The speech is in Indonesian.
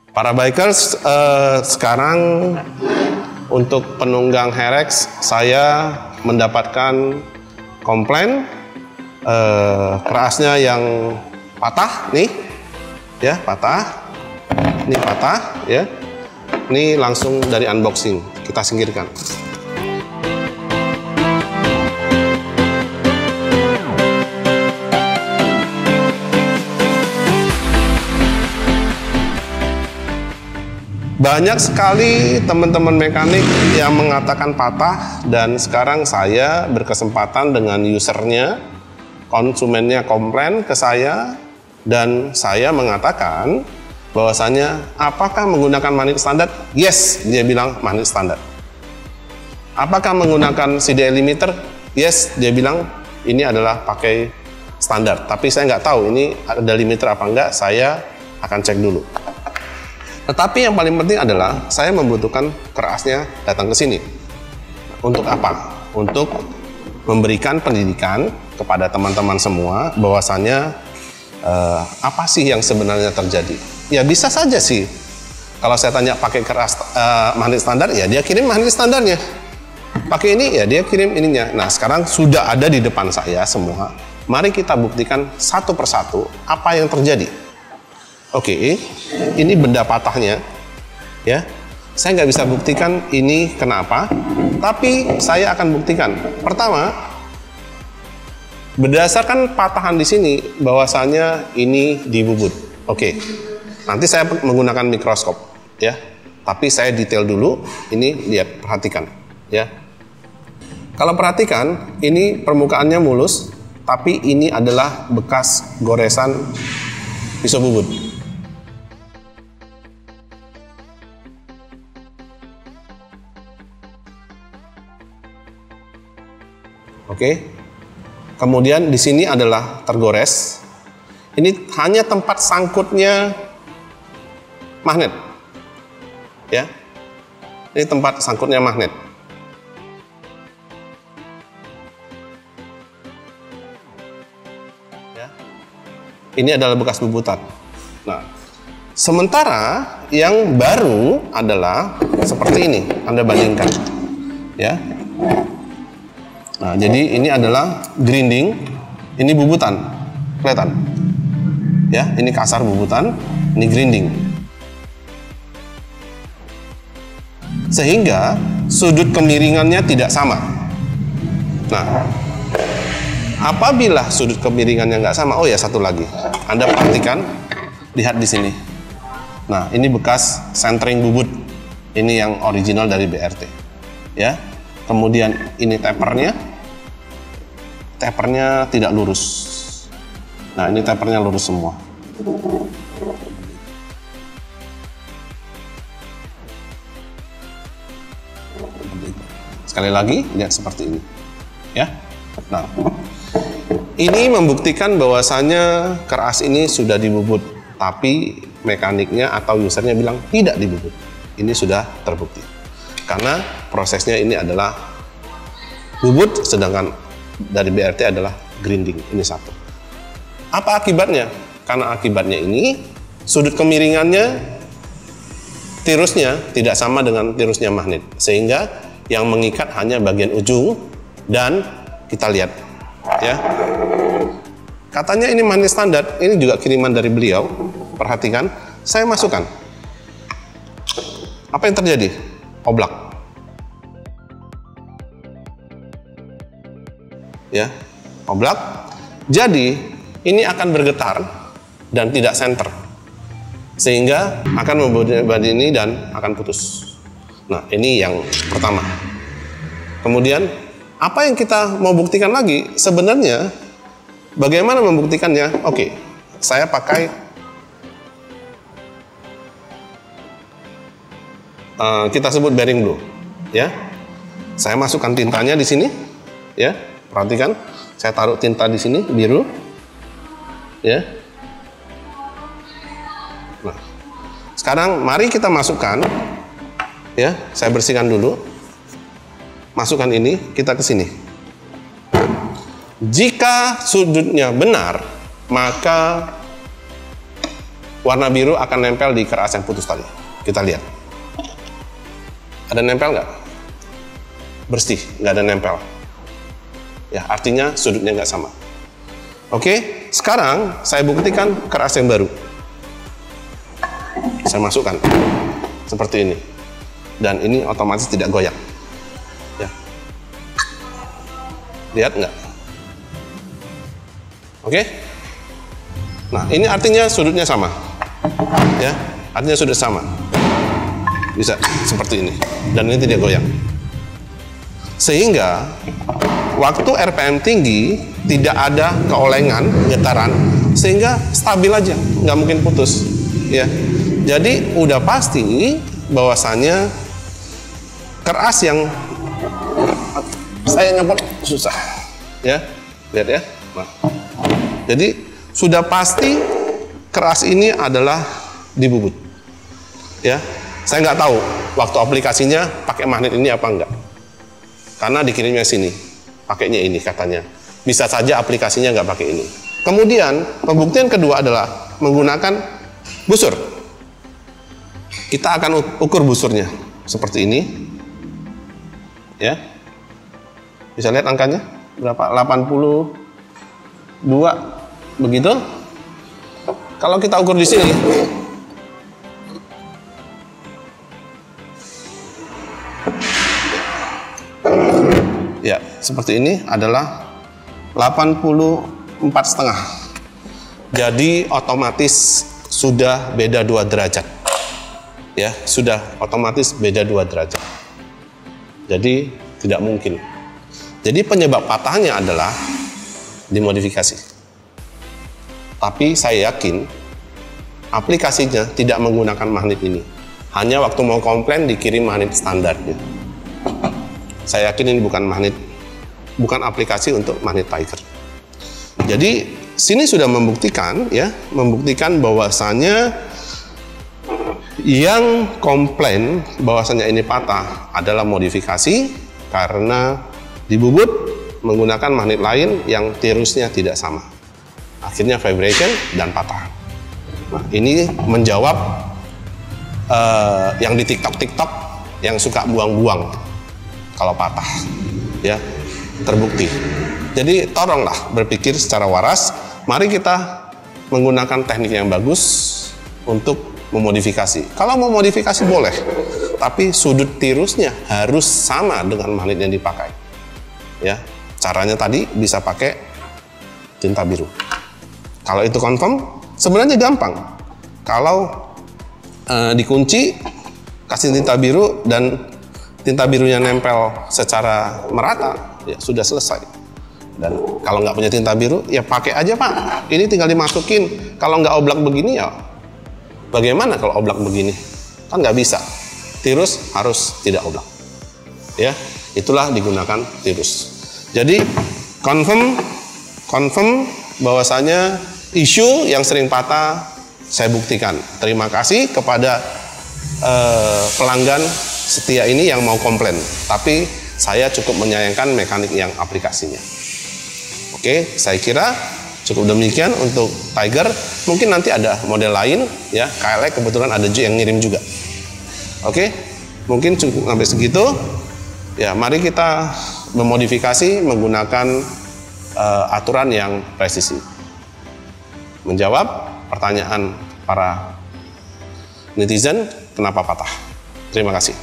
Para bikers, sekarang untuk penunggang Herex saya mendapatkan komplain kerasnya yang patah nih, ya patah, ini patah, ya. Ini langsung dari unboxing kita singkirkan. Banyak sekali teman-teman mekanik yang mengatakan patah, dan sekarang saya berkesempatan dengan usernya, konsumennya komplain ke saya, dan saya mengatakan bahwasanya apakah menggunakan magnet standar? Yes, dia bilang magnet standar. Apakah menggunakan CDI limiter? Yes, dia bilang ini adalah pakai standar. Tapi saya nggak tahu ini ada limiter apa enggak, saya akan cek dulu. Tetapi yang paling penting adalah saya membutuhkan kerasnya datang ke sini. Untuk apa? Untuk memberikan pendidikan kepada teman-teman semua bahwasannya apa sih yang sebenarnya terjadi. Ya bisa saja sih. Kalau saya tanya pakai keras magnet standar, ya dia kirim magnet standarnya. Pakai ini, ya dia kirim ininya. Nah sekarang sudah ada di depan saya semua. Mari kita buktikan satu persatu apa yang terjadi. Oke, ini benda patahnya, ya. Saya nggak bisa buktikan ini kenapa, tapi saya akan buktikan. Pertama, berdasarkan patahan di sini, bahwasanya ini dibubut. Oke, nanti saya menggunakan mikroskop, ya. Tapi saya detail dulu. Ini lihat, perhatikan, ya. Kalau perhatikan, ini permukaannya mulus, tapi ini adalah bekas goresan pisau bubut. Oke. Kemudian di sini adalah tergores. Ini hanya tempat sangkutnya magnet. Ya. Ini tempat sangkutnya magnet. Ya. Ini adalah bekas bubutan. Nah, sementara yang baru adalah seperti ini. Anda bandingkan. Ya. Nah, jadi ini adalah grinding, ini bubutan, kelihatan, ya, ini kasar bubutan, ini grinding, sehingga sudut kemiringannya tidak sama. Nah, apabila sudut kemiringannya nggak sama, oh ya satu lagi, Anda perhatikan, lihat di sini. Nah, ini bekas centering bubut, ini yang original dari BRT, ya. Kemudian ini tapernya tidak lurus. Nah, ini tapernya lurus semua. Sekali lagi, lihat seperti ini. Ya. Nah, ini membuktikan bahwasannya keras ini sudah dibubut, tapi mekaniknya atau usernya bilang tidak dibubut. Ini sudah terbukti. Karena prosesnya ini adalah bubut, sedangkan dari BRT adalah grinding. Ini satu. Apa akibatnya? Karena akibatnya ini sudut kemiringannya, tirusnya tidak sama dengan tirusnya magnet, sehingga yang mengikat hanya bagian ujung. Dan kita lihat, ya, katanya ini magnet standar. Ini juga kiriman dari beliau. Perhatikan, saya masukkan. Apa yang terjadi? Oblak. Ya, oblak. Jadi ini akan bergetar dan tidak center, sehingga akan membuat ini dan akan putus. Nah, ini yang pertama. Kemudian apa yang kita mau buktikan lagi? Sebenarnya bagaimana membuktikannya? Oke, saya pakai kita sebut bearing blue, ya. Saya masukkan tintanya di sini, ya. Perhatikan, saya taruh tinta di sini biru, ya. Nah, sekarang mari kita masukkan, ya. Saya bersihkan dulu. Masukkan ini, kita ke sini. Jika sudutnya benar, maka warna biru akan nempel di keras yang putus tadi. Kita lihat. Ada nempel nggak? Bersih, nggak ada nempel. Ya, artinya sudutnya nggak sama. Oke, sekarang saya buktikan keras yang baru. Saya masukkan seperti ini, dan ini otomatis tidak goyang. Ya, lihat nggak? Oke. Nah, ini artinya sudutnya sama. Ya, artinya sudut sama. Bisa seperti ini, dan ini tidak goyang. Sehingga waktu RPM tinggi tidak ada keolengan, getaran, sehingga stabil aja, nggak mungkin putus. Ya, jadi udah pasti bahwasanya keras yang saya nyopot susah. Ya, lihat ya. Nah, jadi sudah pasti keras ini adalah di bubut. Ya, saya nggak tahu waktu aplikasinya pakai magnet ini apa enggak. Karena dikirimnya sini, pakainya ini katanya. Bisa saja aplikasinya nggak pakai ini. Kemudian pembuktian kedua adalah menggunakan busur. Kita akan ukur busurnya seperti ini. Ya, bisa lihat angkanya berapa? 82 begitu. Kalau kita ukur di sini, ya seperti ini adalah 84,5. Jadi otomatis sudah beda 2 derajat. Ya, sudah otomatis beda 2 derajat. Jadi tidak mungkin. Jadi penyebab patahnya adalah dimodifikasi. Tapi saya yakin aplikasinya tidak menggunakan magnet ini. Hanya waktu mau komplain dikirim magnet standarnya. Saya yakin ini bukan magnet, bukan aplikasi untuk magnet Tiger. Jadi sini sudah membuktikan, ya, membuktikan bahwasannya yang komplain bahwasannya ini patah adalah modifikasi karena dibubut menggunakan magnet lain yang tirusnya tidak sama. Akhirnya vibration dan patah. Nah, ini menjawab yang di TikTok yang suka buang-buang kalau patah, ya, terbukti. Jadi tolonglah berpikir secara waras. Mari kita menggunakan teknik yang bagus untuk memodifikasi. Kalau mau modifikasi boleh, tapi sudut tirusnya harus sama dengan magnet yang dipakai. Ya, caranya tadi bisa pakai tinta biru. Kalau itu confirm, sebenarnya gampang. Kalau dikunci, kasih tinta biru dan tinta birunya nempel secara merata, ya sudah selesai. Dan kalau nggak punya tinta biru, ya pakai aja Pak. Ini tinggal dimasukin. Kalau nggak oblak begini ya, bagaimana kalau oblak begini? Kan nggak bisa. Tirus harus tidak oblak. Ya, itulah digunakan tirus. Jadi confirm bahwasanya isu yang sering patah saya buktikan. Terima kasih kepada pelanggan setia ini yang mau komplain. Tapi saya cukup menyayangkan mekanik yang aplikasinya. Oke, saya kira cukup demikian untuk Tiger. Mungkin nanti ada model lain, ya. KLX kebetulan ada yang ngirim juga. Oke, mungkin cukup sampai segitu. Ya, mari kita memodifikasi menggunakan aturan yang presisi. Menjawab pertanyaan para netizen kenapa patah. Terima kasih.